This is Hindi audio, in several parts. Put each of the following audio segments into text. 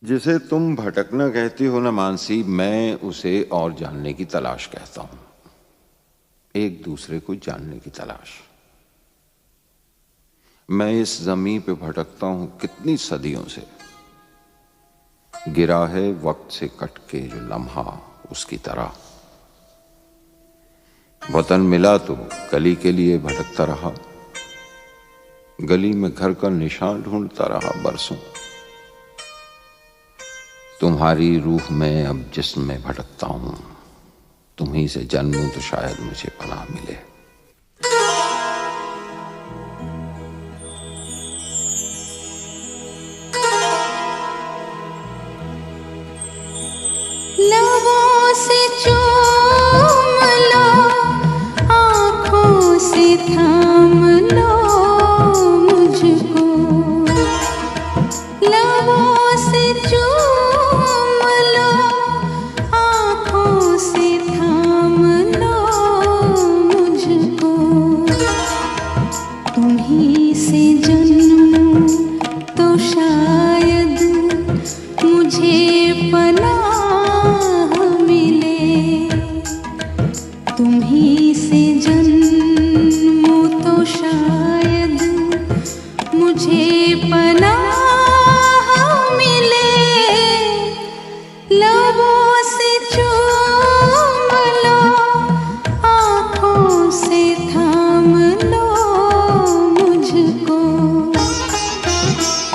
जिसे तुम भटकना कहती हो ना मानसी, मैं उसे और जानने की तलाश कहता हूं। एक दूसरे को जानने की तलाश। मैं इस जमीन पे भटकता हूं कितनी सदियों से। गिरा है वक्त से कट के जो लम्हा उसकी तरह। वतन मिला तो गली के लिए भटकता रहा, गली में घर का निशान ढूंढता रहा बरसों। तुम्हारी रूह में अब जिस्म में भटकता हूं, तुम्हीं से जन्मूं तो शायद मुझे पनाह मिले। लबों से चूम लो, आँखों से थाम लो मुझको। लबों से चूम लो, आँखों से थाम लो मुझको। तुम्हीं से जन्मूं तो शायद मुझे पनाह मिले। तुम्हीं से जन्मूं तो शायद मुझे पनाह मिले। लबों से चूम लो, आँखों से थाम लो मुझको।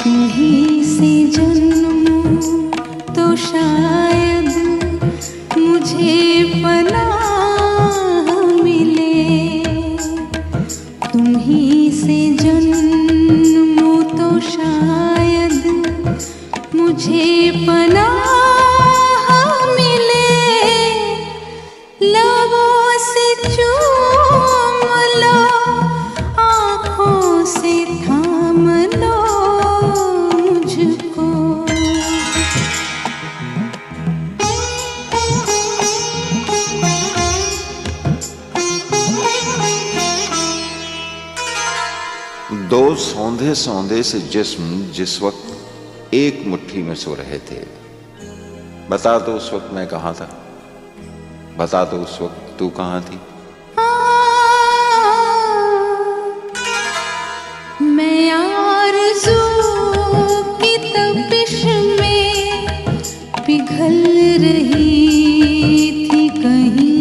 तुम्हीं से जन्मूं तो शायद मुझे पनाह मिले। तुम्हीं से जन्मूं तो शायद मुझे पनाह मिले। लबों से चूम लो, आँखों से थाम लो मुझको। दो सौंधे सौंधे से जिस्म जिस वक्त एक मुट्ठी में सो रहे थे, बता दो उस वक्त मैं कहां था? बता दो उस वक्त तू कहां थी? मैं आरज़ू की तपिश में पिघल रही थी कहीं।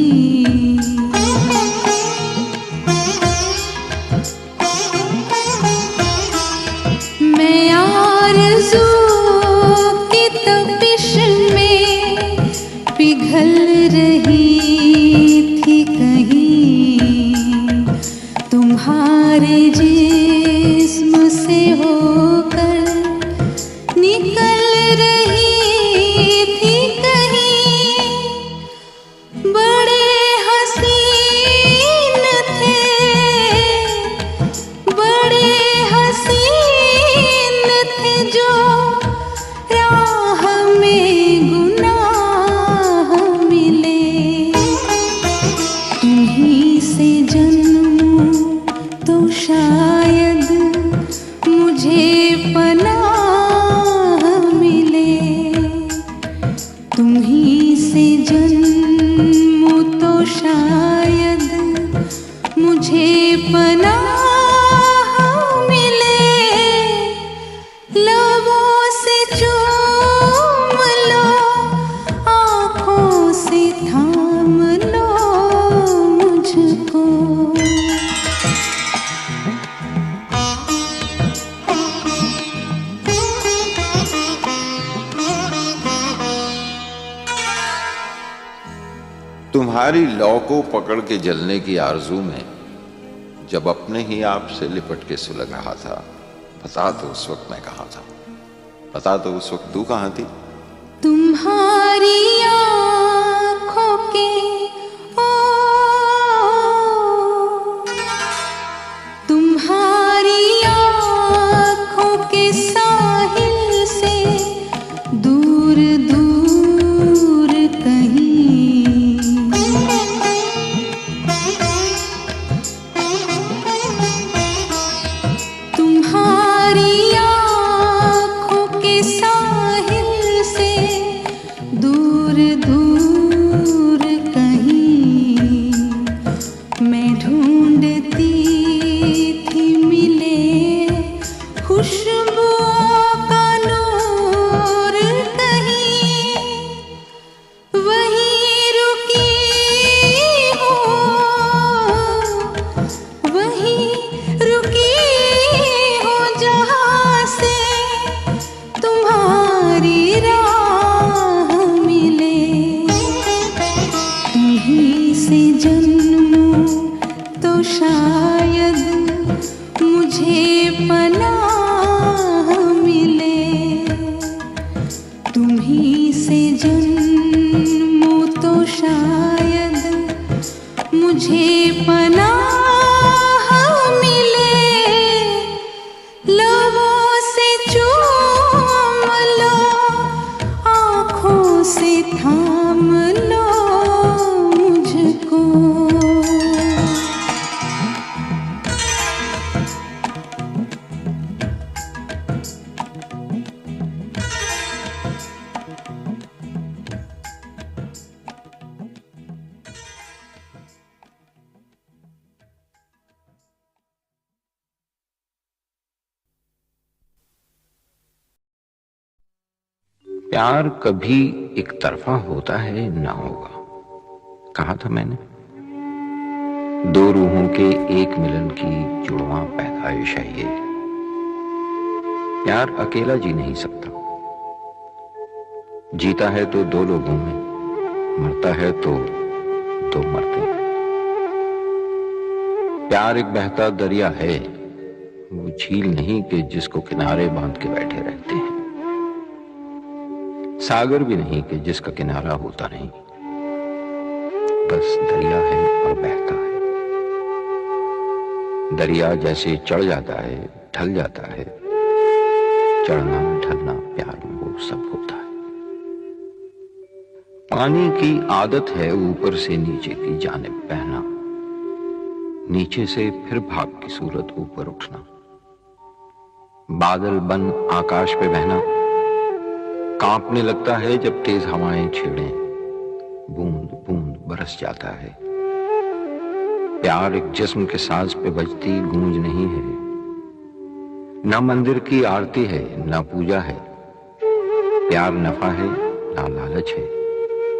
मैं आरज़ू की तपिश में पिघल रही थी कहीं। तुम्हारे जिस्म से होकर निकल रही थी कहीं। बड़े हसीन थे, बड़े हसीन थे जो राह में गुनाह मिले। तुम्हीं से जन्मूं तो शायद मुझे पनाह मिले। तुम्हीं से जन्मूं तो शायद मुझे पनाह मिले। लबों से चूम लो, आँखों से थाम लो मुझको। तुम्हारी लौ को पकड़ के जलने की आरजू में जब अपने ही आप से लिपट के सुलग रहा था, बता दो उस वक्त मैं कहां था? बता दो उस वक्त तू कहां थी? तुम्हारी आँखों के तुम्हारी आँखों के साहिल से दूर दूर कहीं। तुम्हारी आँखों के साहिल से जन्मों तो शायद मुझे पनाह मिले, लबों से चूम लो, आँखों से थाम लो मुझको। प्यार कभी एक तरफा होता है ना होगा, कहा था मैंने। दो रूहों के एक मिलन की जुड़वां पैदाइश है ये। प्यार अकेला जी नहीं सकता, जीता है तो दो लोगों में, मरता है तो दो मरते हैं। प्यार एक बहता दरिया है, वो झील नहीं कि जिसको किनारे बांध के बैठे रहते हैं, सागर भी नहीं कि जिसका किनारा होता नहीं, बस दरिया है और बहता है। दरिया जैसे चढ़ जाता है, ढल जाता है, चढ़ना ढलना प्यार में वो सब होता है। पानी की आदत है ऊपर से नीचे की जानिब बहना, नीचे से फिर भाग की सूरत ऊपर उठना, बादल बन आकाश पे बहना, कांपने लगता है जब तेज हवाएं छेड़े, बूंद बूंद बरस जाता है। प्यार एक जिस्म के साज पे बजती गूंज नहीं है, ना मंदिर की आरती है ना पूजा है। प्यार नफा है ना लालच है,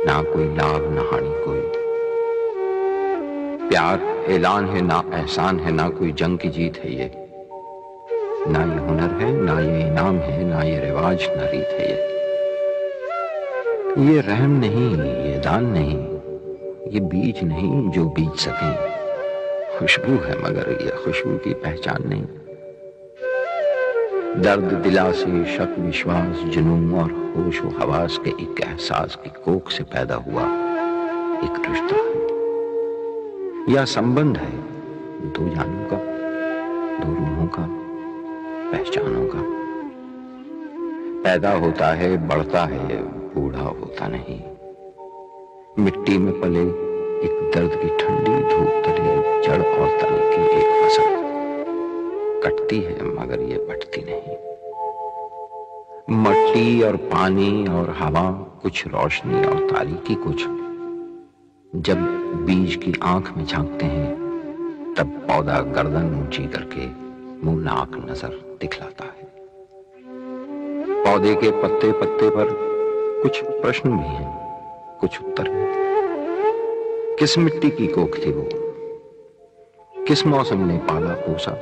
ना कोई लाभ ना हानि कोई। प्यार ऐलान है ना एहसान है, ना कोई जंग की जीत है ये, ना ये हुनर है ना ये इनाम है, ना ये रिवाज ना रीत है ये रहम नहीं, ये दान नहीं, ये बीज नहीं जो बीज सकें। खुशबू है मगर ये खुशबू की पहचान नहीं। दर्द दिलासे शक विश्वास जुनून और होश व हवास के एक एहसास की कोख से पैदा हुआ एक रिश्ता है या संबंध है, दो जानों का, दो रूहों का, पहचानों का। पैदा होता है, बढ़ता है, बूढ़ा होता नहीं। मिट्टी में पले एक दर्द की ठंडी धूप तले जड़ और तने की एक फसल, कटती है मगर ये बढ़ती नहीं। मट्टी और पानी और हवा, कुछ रोशनी और तारीकी कुछ। जब बीज की आंख में झांकते हैं तब पौधा गर्दन ऊंची करके मुंह नाक नजर दिखलाता है। पौधे के पत्ते पत्ते पर कुछ प्रश्न भी हैं, कुछ उत्तर भी। किस मिट्टी की कोख थी वो, किस मौसम ने पाला पोसा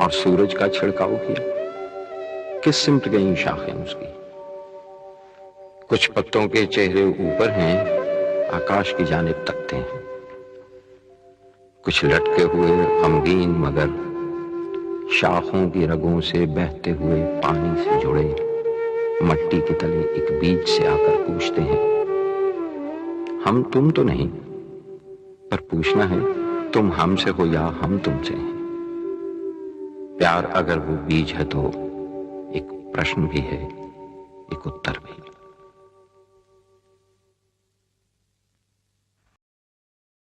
और सूरज का छिड़काव किया, किस सिमट गई शाखें उसकी। कुछ पत्तों के चेहरे ऊपर हैं, आकाश की जानिब तकते हैं। कुछ लटके हुए गमगीन मगर शाखों की रगों से बहते हुए पानी से जुड़े मट्टी के तले एक बीज से आकर पूछते हैं, हम तुम तो नहीं, पर पूछना है तुम हमसे हो या हम तुमसे हैं। प्यार अगर वो बीज है तो एक प्रश्न भी है, एक उत्तर भी।